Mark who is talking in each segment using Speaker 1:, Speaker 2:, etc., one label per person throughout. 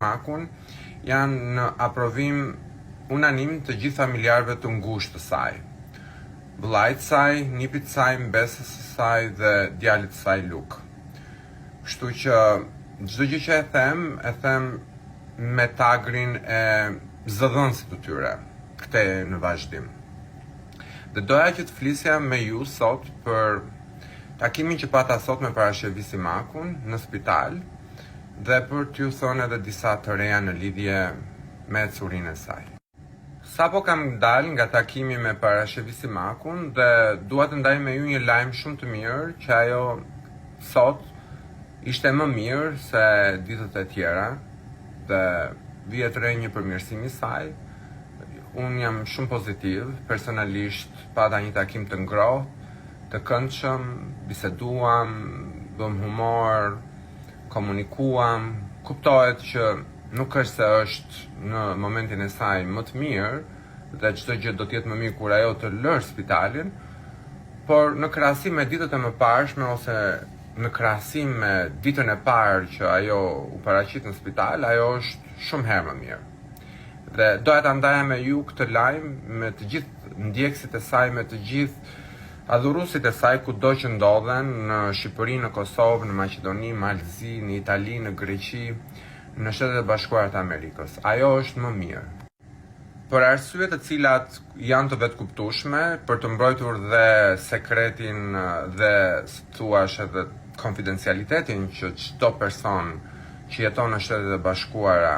Speaker 1: Makun janë në aprovim unanim të gjithë familjarëve të ngushtë të saj. Vëllait saj, nipit saj, mbesës së saj dhe djalit saj Luk. Kështu që çdo gjë që e them me tagrin e zëdhënësit të tyre, këte në vazhdim. Dhe doja që të flisja me ju sot për takimin që pata sot me parashevisi Simakun në spital, dhe për t'ju thonë edhe disa të reja në lidhje me curinë e saj. Sapo kam dalë nga takimi me parashevisi Simakun dhe dua të ndaj me ju një lajm shumë të mirë që ajo sot ishte më mirë se ditët e tjera dhe vihet re një përmirësim i saj. Unë jam shumë pozitiv, personalisht pata një takim të ngrohtë, të këndshëm, biseduam, bëm humor, komunikuam, kuptohet që nuk është se është në momentin e saj më të mirë dhe çdo gjë do të jetë më mirë kur ajo të lërë spitalin, por në krahasim me ditët e mëparshme ose në krahasim me ditën e parë që ajo u paraqit në spital, ajo është shumë herë më mirë. Dhe doja ta ndaja me ju këtë lajm me të gjithë ndjekësit e saj, me të gjithë adhurusit e saj kudo që ndodhen në Shqipëri, në Kosovë, në Maqedoni, Malzi, në Itali, në Greqi, në Shtetet e Bashkuara të Amerikës. Ajo është më mirë. Për arsye të cilat janë të vetkuptueshme, për të mbrojtur dhe sekretin dhe thuash edhe konfidencialitetin që çdo person që jeton në Shtetet e Bashkuara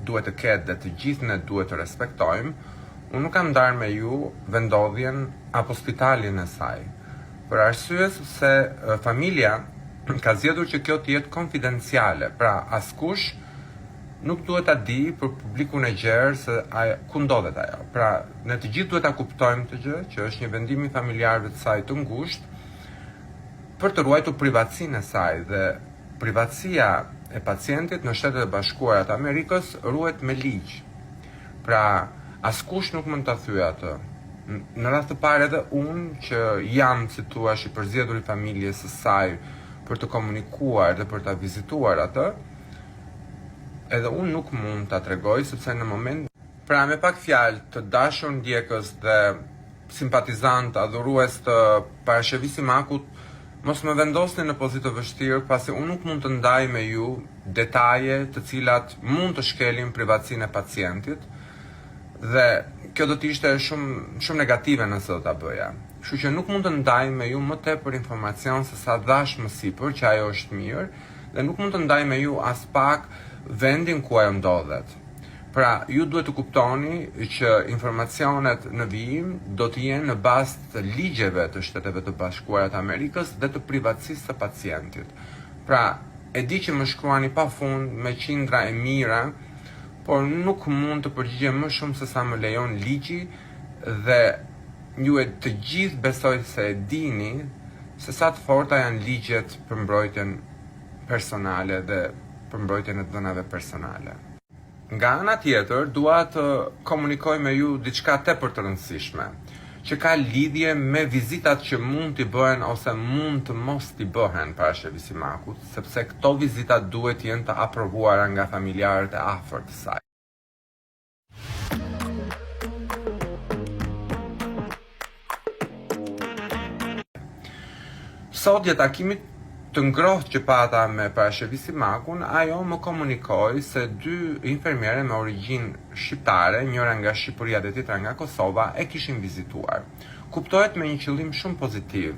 Speaker 1: duhet të ketë dhe të gjithë ne duhet të respektojmë, unë nuk kam ndarë me ju vendodhjen apo spitalin e saj. Për arsye se familja ka zgjedhur që kjo të jetë konfidenciale, pra askush nuk duhet ta di për publikun e gjerë se ku ndodhet ajo. Pra ne të gjithë duhet ta kuptojmë të gjë që është një vendim i familjarëve të saj të ngushtë për të ruajtur privatësinë e saj dhe privatësia e pacientit në Shtetet e Bashkuara të Amerikës ruhet me ligj. Pra askush nuk mund ta thyej atë. Në rast të parë edhe unë që jam, si thua, i përzgjedhur i familjes së saj për të komunikuar dhe për ta vizituar atë, edhe unë nuk mund ta tregoj sepse në moment, pra me pak fjalë, të dashur ndjekës dhe simpatizant, adhurues të parashevisi Simakut, mos më vendosni në pozitë të vështirë, pasi unë nuk mund të ndaj me ju detaje të cilat mund të shkelin privatësinë e pacientit, dhe kjo do të ishte shumë negative nëse do ta bëja. Kështu që nuk mund të ndaj me ju më tepër informacion se sa dash më sipër që ajo është mirë dhe nuk mund të ndaj me ju as pak vendin ku ajo ndodhet. Pra, ju duhet të kuptoni që informacionet në vijim do të jenë në bazë të ligjeve të Shteteve të Bashkuara të Amerikës dhe të privatësisë së pacientit. Pra, e di që më shkruani pafund me qindra e mira, por nuk mund të përgjigjem më shumë se sa më lejon ligji dhe ju e të gjithë besoj se e dini se sa të forta janë ligjet për mbrojtjen personale dhe për mbrojtjen e dhënave personale. Nga ana tjetër, dua të komunikoj me ju diçka tepër të rëndësishme, që ka lidhje me vizitat që mund t'i bëhen ose mund të mos t'i bëhen parashevisi Simakut, sepse këto vizitat duhet jenë të aprovuara nga familjarët e afërt të saj. Sot gjatë takimit të ngrohtë që pata me parashevisi Simakun, ajo më komunikoi se 2 infermiere me origjinë shqiptare, njëra nga Shqipëria dhe tjetra nga Kosova, e kishin vizituar. Kuptohet me një qëllim shumë pozitiv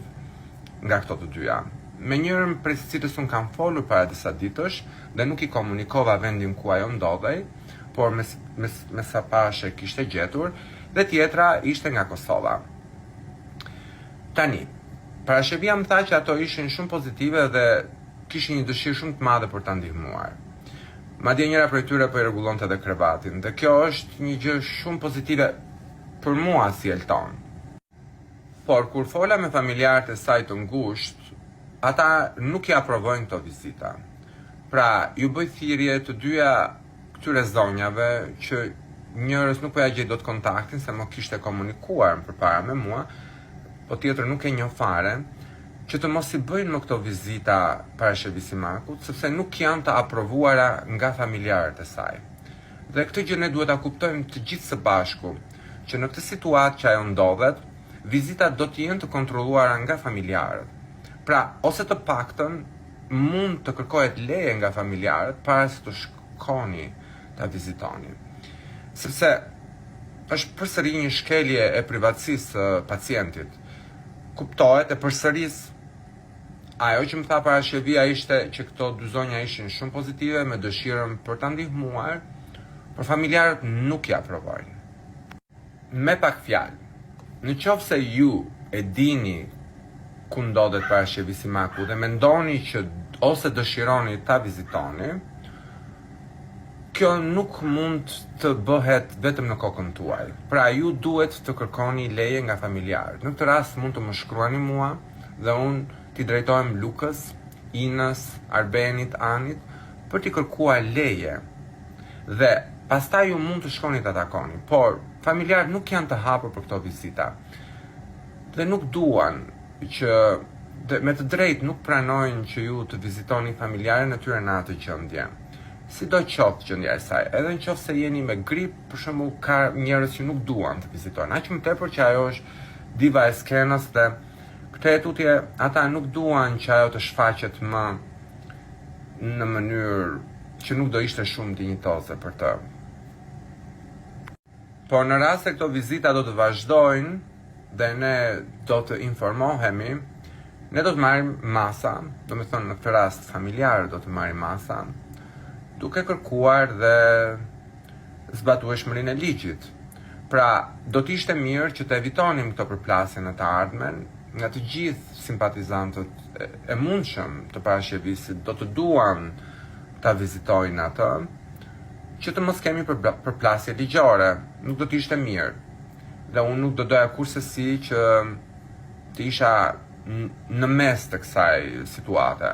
Speaker 1: nga këto të dyja. Me njërën prej së cilës unë kam folur para disa ditësh dhe nuk i komunikova vendin ku ajo ndodhej, por me sa pashe kishte gjetur, dhe tjetra ishte nga Kosova. Tani, parashevia më tha që ato ishin shumë pozitive dhe kishin një dëshirë shumë të madhe për ta ndihmuar. Madje njëra prej tyre po i rregullonte edhe krevatin, dhe kjo është një gjë shumë pozitive për mua si Elton. Por kur fola me familjarët e saj të ngushtë, ata nuk i aprovojnë këto vizita. Pra, ju bëj thirrje të dyja këtyre zonjave që njërës nuk po ja gjej dot kontaktin se më kishte komunikuar përpara me mua, po tjetër nuk e njoh fare, që të mos i bëjnë më këto vizita para Shëvisimakut, sepse nuk janë të aprovuara nga familjarët e saj. Dhe këtë gjë ne duhet ta kuptojmë të gjithë së bashku, që në këtë situatë që ajo ndodhet, vizitat do të jenë të kontrolluara nga familjarët. Pra, ose të paktën mund të kërkohet leje nga familjarët para se të shkoni ta vizitoni. Sepse është përsëri një shkelje e privatësisë së pacientit. Kuptohet e përsëris. Ajo që më tha Parashevia ishte që këto dy zonja ishin shumë pozitive me dëshirën për ta ndihmuar, por familjarët nuk ja provojnë. Me pak fjalë, në qoftë se ju e dini ku ndodhet Parashevisimaku dhe mendoni që ose dëshironi ta vizitoni, kjo nuk mund të bëhet vetëm në kokën tuaj. Pra ju duhet të kërkoni leje nga familjarët. Në këtë rast mund të më shkruani mua dhe unë t'i drejtohem Lukës, Inës, Arbenit, Anit për t'i kërkuar leje. Dhe pastaj ju mund të shkoni ta takoni, por familjarët nuk janë të hapur për këto vizita. Dhe nuk duan që me të drejtë nuk pranojnë që ju të vizitoni familjarën e tyre në atë gjendje. Sido qoftë gjendja e saj, edhe në qoftë se jeni me grip, për shembull ka njerëz që nuk duan të vizitojnë. Aq më tepër që ajo është diva e skenës dhe këtë tutje ata nuk duan që ajo të shfaqet më në mënyrë që nuk do ishte shumë dinjitoze për të. Por në rast se këto vizita do të vazhdojnë dhe ne do të informohemi, ne do të marrim masa, do me thonë në këtë rast familjarë do të marrim masa, duke kërkuar dhe zbatueshmërinë e ligjit. Pra, do të ishte mirë që të evitonim këto përplasje në të ardhmen, nga të gjithë simpatizantët e mundshëm të Parashevisit do të duan ta vizitojnë atë, që të mos kemi përplasje ligjore, nuk do të ishte mirë. Dhe unë nuk do doja kurrësi që të isha në mes të kësaj situate.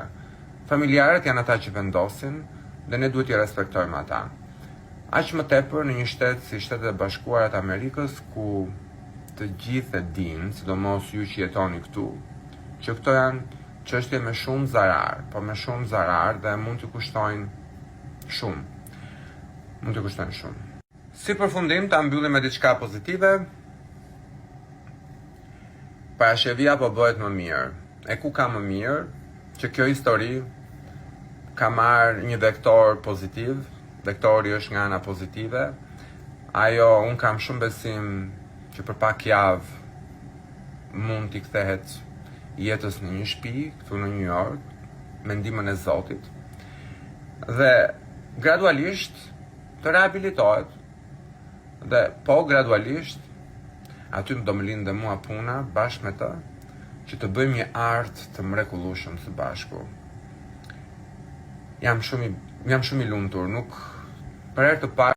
Speaker 1: Familjarët janë ata që vendosin dhe ne duhet i respektojmë ata. Aq më tepër në një shtet si Shtetet e Bashkuara të Amerikës, ku të gjithë e dinë, sidomos ju që jetoni këtu, që këto janë çështje me shumë zarar, po me shumë zarar dhe mund të kushtojnë shumë. Mund të kushtojnë shumë. Si përfundim ta mbyllim me diçka pozitive. Parashevia po bëhet më mirë. E ku ka më mirë? Që kjo histori ka marrë një vektor pozitiv, vektori është nga ana pozitive. Ajo, unë kam shumë besim që për pak javë mund t'i kthehet jetës në një shtëpi këtu në New York, me ndihmën e Zotit. Dhe gradualisht të rehabilitohet. Dhe po gradualisht aty do më lindë mua puna bashkë me të, që të bëjmë një art të mrekullueshëm së bashku. Jam shumë i lumtur, nuk për herë të parë